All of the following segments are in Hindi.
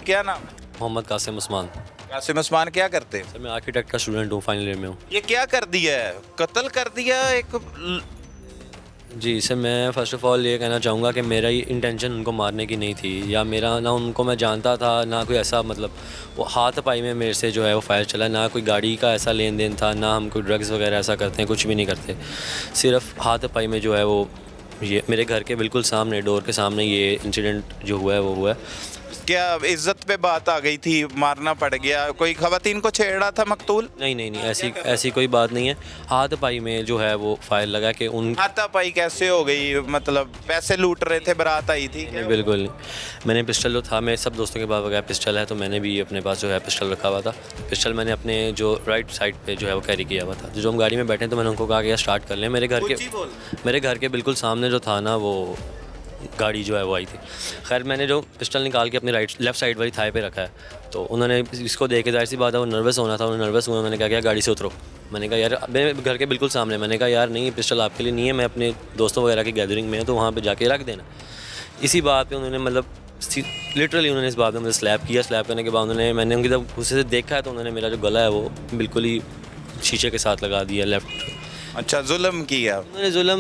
क्या नाम है? मोहम्मद कासिम उस्मान। कासिम उस्मान, क्या करते हैं? सर मैं आर्किटेक्ट का स्टूडेंट हूँ, फाइनल ईयर में हूँ। ये क्या कर दिया है, कत्ल कर दिया एक जी सर, मैं फ़र्स्ट ऑफ़ ऑल ये कहना चाहूँगा कि मेरा ये इंटेंशन उनको मारने की नहीं थी, या मेरा ना उनको मैं जानता था, ना कोई ऐसा मतलब वो हाथ-पाई में मेरे से जो है वो फायर चला, ना कोई गाड़ी का ऐसा लेन-देन था, ना हम कोई ड्रग्स वगैरह ऐसा करते हैं, कुछ भी नहीं करते। सिर्फ़ हाथ-पाई में जो है वो ये मेरे घर के बिल्कुल सामने, डोर के सामने ये इंसिडेंट जो हुआ है वो हुआ है। क्या इज्जत पे बात आ गई थी, मारना पड़ गया? कोई खवातीन को छेड़ा था मकतूल? नहीं, ऐसी कोई बात नहीं है। हाथ-पाई में जो है वो फायर लगा कि उन हाथापाई कैसे हो गई? मतलब पैसे लूट रहे थे, बारात आई थी? नहीं, बिल्कुल नहीं। मैंने पिस्टल जो था, मेरे सब दोस्तों के पास वगैरह पिस्टल है, तो मैंने भी अपने पास जो है पिस्टल रखा हुआ था। पिस्टल मैंने अपने जो राइट साइड पे जो है वो कैरी किया हुआ था। जो हम गाड़ी में बैठे तो मैंने उनको कहा कि यार स्टार्ट कर लें। मेरे घर के बिल्कुल सामने जो था ना, वो गाड़ी जो है वो आई थी। खैर मैंने जो पिस्टल निकाल के अपनी लेफ़्ट साइड वाली थाई पे रखा है, तो उन्होंने इसको देख के ज़ाहिर सी बात है वो नर्वस होना था, उन्होंने नर्वस हुआ। मैंने कहा कि यार गाड़ी से उतरो। मैंने कहा यार, मेरे घर के बिल्कुल सामने, मैंने कहा यार नहीं, पिस्टल आपके लिए नहीं है, मैं अपने दोस्तों वगैरह की गैदरिंग में है, तो वहाँ पे जाके रख देना। इसी बात पे उन्होंने मतलब लिटरली उन्होंने इस बात में मुझे स्लैप किया। स्लैप करने के बाद मैंने उनकी जब गुस्से से देखा है, तो उन्होंने मेरा जो गला है वो बिल्कुल ही शीशे के साथ लगा दिया, लेफ्ट। अच्छा, जुल्म किया? उन्होंने जुल्म,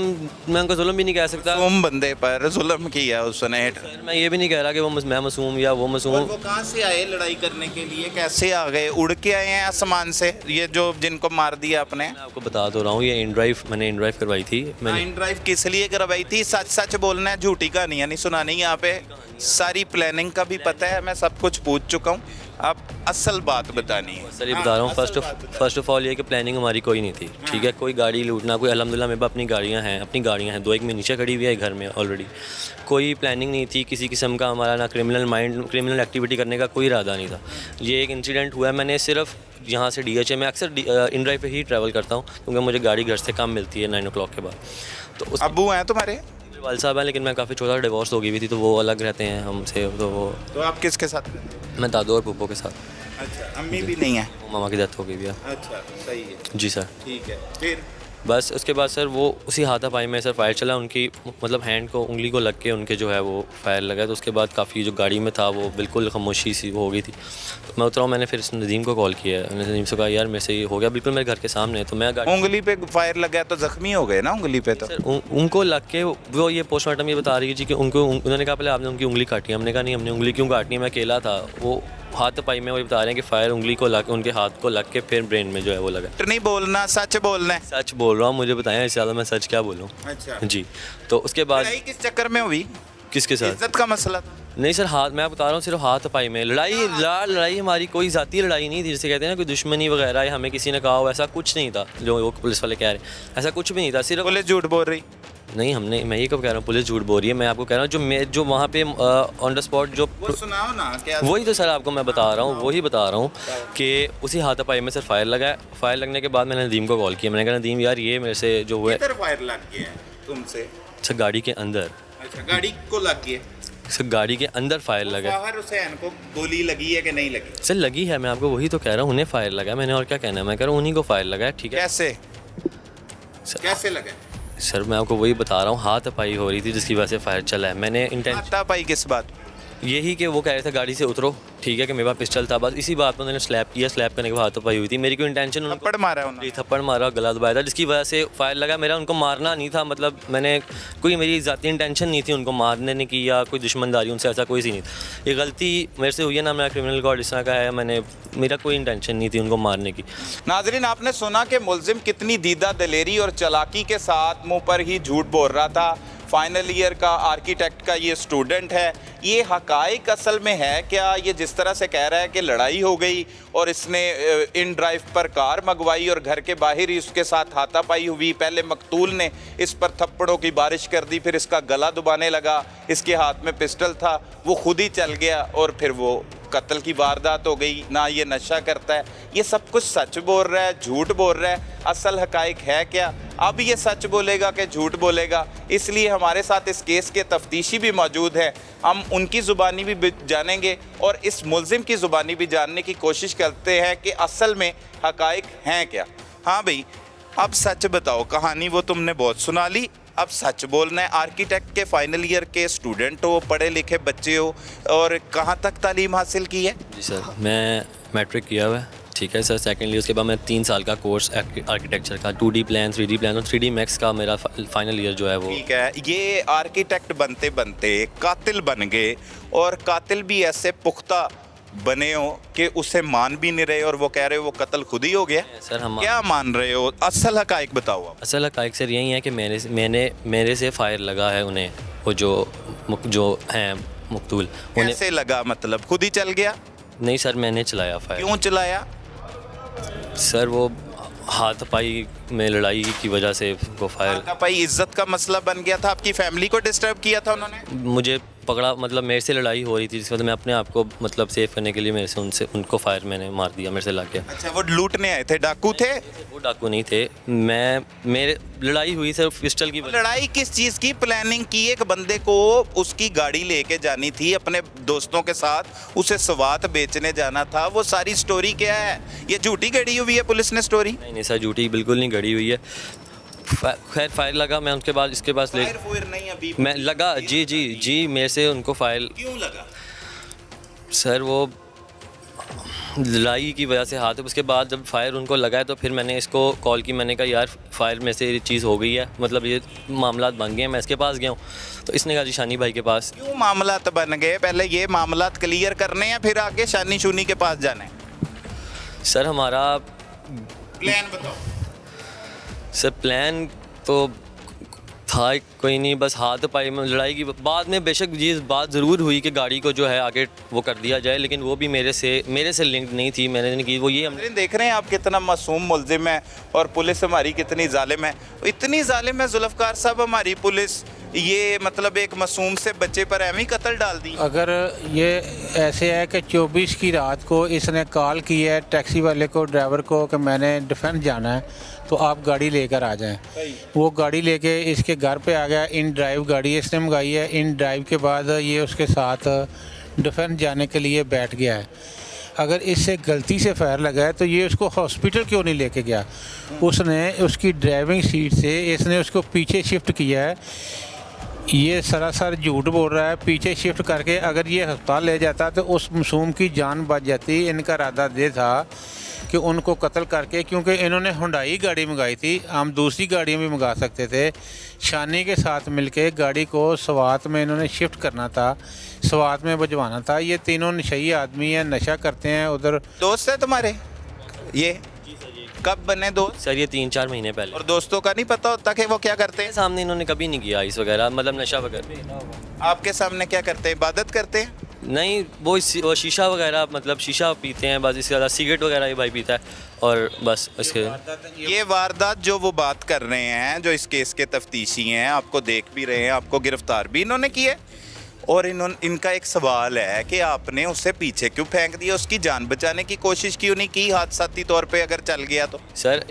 मैं उनको जुल्म भी नहीं कह सकता। मासूम बंदे पर जुल्म किया उसने। सर मैं ये भी नहीं कह रहा कि वो मैं मासूम या वो मासूम। वो कहाँ से आए लड़ाई करने के लिए? कैसे आ गए? उड़ के आए हैं आसमान से, ये जो जिनको मार दिया आपने? मैं आपको बता तो रहा हूँ, ये मैंने इन ड्राइव करवाई थी। मैंने इन ड्राइव किस लिए करवाई थी? सच सच बोलना है, झूठी कहानियाँ नहीं सुनानी यहाँ पे। सारी प्लानिंग का भी पता है, मैं सब कुछ पूछ चुका हूँ, आप असल बात बतानी है। सर ये बता रहा हूँ, फर्स्ट ऑफ ऑल ये कि प्लानिंग हमारी कोई नहीं थी, ठीक है। कोई गाड़ी लूटना, कोई अल्हम्दुलिल्लाह मेरे पास अपनी गाड़ियाँ हैं, दो एक में नीचे खड़ी हुई है घर में ऑलरेडी। कोई प्लानिंग नहीं थी किसी किस्म का, हमारा ना क्रिमिनल एक्टिविटी करने का कोई इरादा नहीं था। ये एक इंसिडेंट हुआ है। मैंने सिर्फ यहाँ से DHA में अक्सर इन ड्राइव पे ही ट्रैवल करता हूँ, क्योंकि मुझे गाड़ी घर से कम मिलती है 9 o'clock के बाद। तो उस अब्बू हैं तुम्हारे? वाल साहब हैं, लेकिन मैं काफ़ी छोटा डिवोर्स हो गई हुई थी, तो वो अलग रहते हैं हमसे। तो आप किसके साथ? मैं दादू और पुप्पो के साथ। अच्छा, अम्मी भी नहीं है? वो मामा की डेथ हो गई है। अच्छा, सही है। जी सर। ठीक है, फिर? बस उसके बाद सर वो उसी हाथापाई में सर फायर चला, उनकी मतलब हैंड को, उंगली को लग के उनके जो है वो फायर लगा। तो उसके बाद काफ़ी जो गाड़ी में था वो बिल्कुल खामोशी सी हो गई थी। तो मैं उतरा हूँ, मैंने फिर नदीम को कॉल किया। मैंने नदीम से कहा यार मेरे से ये हो गया, बिल्कुल मेरे घर के सामने। तो मैं उंगली पे फायर लगा तो जख्मी हो गए ना उंगली पे? तो सर उनको लग के वो ये पोस्टमार्टम ये बता रही है जी कि उन्होंने कहा पहले आपने उनकी उंगली काटी। हमने कहा नहीं, हमने उंगली क्यों काटनी है, मैं अकेला था। वो हाथ पाई में वही बता रहे हैं कि फायर उंगली को लग, उनके हाथ को लग के फिर ब्रेन में जो है वो लगा। नहीं बोलना, सच बोलना है। सच बोल रहा हूँ, मुझे बताएं इससे ज़्यादा मैं सच क्या बोलूँ? अच्छा जी। तो उसके बाद लड़ाई किस चक्कर में हुई? किसके साथ? इज्जत का मसला था? नहीं सर, हाथ, मैं बता रहा हूँ सिर्फ हाथ पाई में लड़ाई हमारी कोई ज़ाती लड़ाई नहीं थी, जिसे कहते हैं ना कोई दुश्मनी वगैरह, या हमें किसी ने कहा हो, ऐसा कुछ नहीं था जो वो पुलिस वाले कह रहे हैं। ऐसा कुछ भी नहीं था। सिर्फ पुलिस झूठ बोल रही? नहीं, मैं ये कब कह रहा हूँ पुलिस झूठ बोल रही है? मैं आपको कह रहा हूँ जो वहाँ पे ऑन द स्पॉट जो वो सुनाओ ना क्या। वही तो सर आपको मैं बता रहा हूँ, वही बता रहा हूँ कि उसी हाथापाई में सर फायर लगा है। फायर लगने के बाद मैंने नदीम को कॉल किया। मैंने कहा नदीम यार ये मेरे से जो हुआ है। किधर फायर लग गया तुमसे? अच्छा, गाड़ी के अंदर। अच्छा, गाड़ी को लग गया? सर गाड़ी के अंदर फायर लगा। बाहर हुसैन को गोली लगी है कि नहीं लगी? सर लगी है, मैं आपको वही तो कह रहा हूँ, उन्हें फायर लगा मैंने, और क्या कहना है। मैं कह रहा हूँ उन्हीं को फायर लगा है, ठीक है। कैसे लगा? सर मैं आपको वही बता रहा हूँ, हाथापाई हो रही थी जिसकी वजह से फायर चला है। मैंने इंटेंशन हाथापाई किस बात? यही कि वो कह रहे थे गाड़ी से उतरो, ठीक है, कि मेरे पास पिस्टल था। बस इसी बात पर उन्होंने स्लैप किया। स्लैप करने के बाद हाथापाई हुई थी। मेरी कोई इंटेंशन, थप्पड़ मारा उन्होंने? थप्पड़ मारा, गला दबाया था, जिसकी वजह से फायर लगा। मेरा उनको मारना नहीं था, मतलब मैंने कोई मेरी ज़ाती इंटेंशन नहीं थी उनको मारने की या कोई दुश्मनदारी उनसे, ऐसा कोई सी नहीं था। ये गलती मेरे से हुई है ना, मेरा क्रिमिनल रिकॉर्ड इस तरह का है, मेरा कोई इंटेंशन नहीं थी उनको मारने की। नाज़रीन, आपने सुना कि मुलजिम कितनी दीदा दिलेरी और चालाकी के साथ मुंह पर ही झूठ बोल रहा था। फाइनल ईयर का आर्किटेक्ट का ये स्टूडेंट है। ये हकाइक असल में है क्या? ये जिस तरह से कह रहा है कि लड़ाई हो गई और इसने इन ड्राइव पर कार मंगवाई और घर के बाहर ही उसके साथ हाथापाई हुई। पहले मकतूल ने इस पर थप्पड़ों की बारिश कर दी, फिर इसका गला दबाने लगा, इसके हाथ में पिस्टल था, वो खुद ही चल गया और फिर वो कत्ल की वारदात हो गई। ना ये नशा करता है, ये सब कुछ सच बोल रहा है, झूठ बोल रहा है, असल हकाइक है क्या? अब ये सच बोलेगा कि झूठ बोलेगा? इसलिए हमारे साथ इस केस के तफ्तीशी भी मौजूद है। हम उनकी ज़ुबानी भी जानेंगे और इस मुलजिम की ज़ुबानी भी जानने की कोशिश करते हैं कि असल में हकाइक हैं क्या। हाँ भाई, अब सच बताओ, कहानी वो तुमने बहुत सुना ली, अब सच बोलना है, आर्किटेक्ट के फाइनल ईयर के स्टूडेंट हो, पढ़े लिखे बच्चे हो, और कहाँ तक तालीम हासिल की है? जी सर, मैं मैट्रिक किया हुआ है, ठीक है सर। सेकेंडली उसके बाद मैं 3 साल का कोर्स आर्किटेक्चर का 2D प्लान, 3D प्लान और 3D मैक्स का मेरा फाइनल ईयर जो है वो। ठीक है, ये आर्किटेक्ट बनते बनते कातिल बन गए, और कातिल भी ऐसे पुख्ता बने हो कि उसे मान भी नहीं रहे और वो कह रहे हो वो कत्ल खुद ही हो गया। सर हम क्या मान रहे हो? असल हकाइक बताओ आप। असल हक़ाइक़ सर यही है कि मेरे से फायर लगा है उन्हें, वो जो हैं मकतूल उन्हें। कैसे लगा? मतलब खुद ही चल गया? नहीं सर, मैंने चलाया फायर। क्यों चलाया? सर वो हाथापाई में लड़ाई की वजह से वो फायर। भाई इज्जत का मसला बन गया था, आपकी फैमिली को डिस्टर्ब किया था उन्होंने? मुझे पकड़ा, मतलब मेरे से लड़ाई हो रही थी, जिस वजह मैं अपने आप को मतलब सेव करने के लिए मेरे से उनको फायर मैंने मार दिया, मेरे से लग गया। अच्छा, वो लूटने आए थे, डाकू थे? वो डाकू नहीं थे, मेरे लड़ाई हुई सिर्फ पिस्टल की वजह। लड़ाई किस चीज़ की? प्लानिंग की एक बंदे को उसकी गाड़ी लेके जानी थी अपने दोस्तों के साथ, उसे सवात बेचने जाना था, वो सारी स्टोरी क्या है? ये झूठी गढ़ी हुई है पुलिस ने स्टोरी? नहीं सर, झूठी बिल्कुल नहीं गड़ी हुई है। खैर फायर लगा, मैं उनके बाद इसके पास नहीं अभी मैं लगा। जी मेरे से उनको फायर। क्यों लगा? सर वो लड़ाई की वजह से हाथ, उसके बाद जब फायर उनको लगा है तो फिर मैंने इसको कॉल की, मैंने कहा यार फायर में से ये चीज़ हो गई है, मतलब ये मामला बन गए हैं, मैं इसके पास गया हूँ। तो इसने कहा जी शानी भाई के पास। क्यों मामला बन गए? पहले ये मामला क्लियर करने हैं, फिर आगे शानी शूनी के पास जाना है। सर हमारा प्लान बताओ। सर प्लान तो था कोई नहीं, बस हाथ पाई में लड़ाई की बाद में बेशक ये बात ज़रूर हुई कि गाड़ी को जो है आगे वो कर दिया जाए, लेकिन वो भी मेरे से लिंक्ड नहीं थी, मैंने नहीं की वो। ये हम देख रहे हैं आप कितना मासूम मुलजिम है और पुलिस हमारी कितनी जालिम है। इतनी जालिम है जुल्फ़कार साहब हमारी पुलिस, ये मतलब एक मासूम से बच्चे पर एवं ही कत्ल डाल दी। अगर ये ऐसे है कि 24 की रात को इसने कॉल की है टैक्सी वाले को, ड्राइवर को, कि मैंने डिफेंस जाना है तो आप गाड़ी लेकर आ जाएं। वो गाड़ी लेके इसके घर पे आ गया। इन ड्राइव गाड़ी इसने मंगाई है। इन ड्राइव के बाद ये उसके साथ डिफेंस जाने के लिए बैठ गया है। अगर इससे गलती से फायर लगा है तो ये उसको हॉस्पिटल क्यों नहीं लेके गया? उसने उसकी ड्राइविंग सीट से इसने उसको पीछे शिफ्ट किया है। ये सरासर झूठ बोल रहा है। पीछे शिफ्ट करके अगर ये अस्पताल ले जाता तो उस मासूम की जान बच जाती। इनका इरादा ये था कि उनको कत्ल करके, क्योंकि इन्होंने हुंडई गाड़ी मंगाई थी, हम दूसरी गाड़ियाँ भी मंगा सकते थे। शानी के साथ मिलके गाड़ी को स्वात में इन्होंने शिफ्ट करना था, स्वात में भिजवाना था। ये तीनों नशई आदमी हैं, नशा करते हैं। उधर दोस्त है तुम्हारे ये? कब बने दोस्त? सर ये 3-4 महीने पहले। और दोस्तों का नहीं पता होता कि वो क्या करते हैं? सामने इन्होंने कभी नहीं किया इस वगैरह, मतलब नशा वगैरह। आपके सामने क्या करते हैं? इबादत करते हैं? नहीं, वो शीशा वगैरह, मतलब शीशा पीते हैं बस, इसके अलावा सिगरेट वगैरह ये भाई पीता है और बस इसके। ये वारदात जो वो बात कर रहे हैं, जो इस केस के तफ्तीशी हैं, आपको देख भी रहे हैं, आपको गिरफ्तार भी इन्होंने किया है, और इनका एक सवाल है कि आपने उससे पीछे क्यों फेंक दिया? उसकी जान बचाने की कोशिश क्यों नहीं की हादसाती तौर पे अगर चल गया तो? सर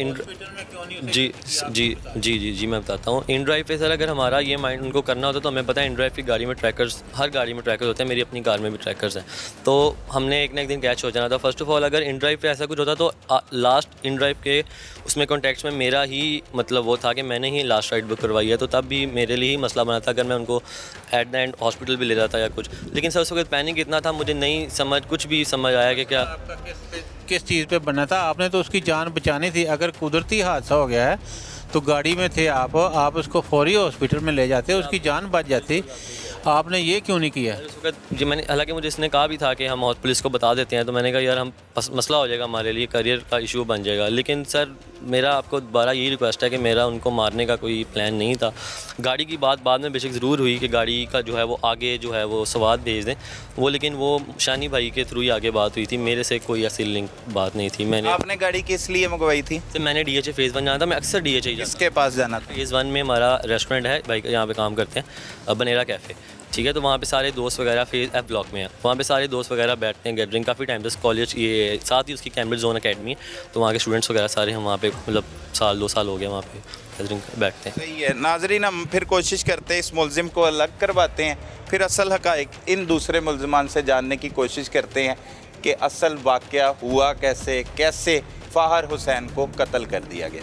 जी मैं बताता हूँ। इन ड्राइव पे सर अगर हमारा ये माइंड उनको करना होता तो हमें पता है इन ड्राइव की गाड़ी में ट्रैकर्स, हर गाड़ी में ट्रैकर्स होते हैं, मेरी अपनी कार में भी ट्रैकर्स हैं, तो हमने एक ना एक दिन कैच हो जाना था। फर्स्ट ऑफ ऑल अगर इन ड्राइव पे ऐसा कुछ होता तो लास्ट इन ड्राइव के उसमें कॉन्टैक्ट्स में मेरा ही मतलब वो था कि मैंने ही लास्ट राइड बुक करवाई है, तो तब भी मेरे लिए ही मसला बना था अगर मैं उनको एट द एंड हॉस्पिटल भी ले जाता या कुछ। लेकिन सर उस वक्त पैनिक इतना था, मुझे नहीं समझ कुछ भी समझ आया कि क्या किस चीज़ पे बना था। आपने तो उसकी जान बचानी थी। अगर कुदरती हादसा हो गया है तो गाड़ी में थे आप उसको फौरी हॉस्पिटल में ले जाते, उसकी जान बच जाती। आपने ये क्यों नहीं किया? उस वक्त जी मैंने, हालांकि मुझे इसने कहा भी था कि हम पुलिस को बता देते हैं, तो मैंने कहा यार हम मसला हो जाएगा, हमारे लिए करियर का इशू बन जाएगा। लेकिन सर मेरा आपको दोबारा यही रिक्वेस्ट है कि मेरा उनको मारने का कोई प्लान नहीं था। गाड़ी की बात बाद में बेशक ज़रूर हुई कि गाड़ी का जो है वो आगे जो है वो सवाद भेज दें वो, लेकिन वो शानी भाई के थ्रू ही आगे बात हुई थी, मेरे से कोई ऐसी लिंक बात नहीं थी। मैंने आपने गाड़ी किस लिए मंगवाई थी? तो मैंने DHA फेज़ 1 जाना था। मैं अक्सर DHA किसके पास जाना था? फेज़ 1 में हमारा रेस्टोरेंट है भाई, यहाँ पे काम करते हैं, बनेरा कैफ़े, ठीक है। तो वहाँ पे सारे दोस्त वगैरह फेज़ F ब्लॉक में है, वहाँ पे सारे दोस्त वगैरह बैठते हैं, गैदरिंग काफ़ी टाइम से। कॉलेज ये साथ ही उसकी कैम्ब्रिज जोन अकेडमी है, तो वहाँ के स्टूडेंट्स वगैरह सारे हम वहाँ पे मतलब 1-2 साल हो गया वहाँ पे गैदरिंग बैठते हैं। सही है नाजरीन, हम फिर कोशिश करते हैं इस मुलजिम को अलग करवाते हैं, फिर असल हकाइक इन दूसरे मुलजमान से जानने की कोशिश करते हैं कि असल वाक़या हुआ कैसे, कैसे फ़ाहर हुसैन को कत्ल कर दिया गया।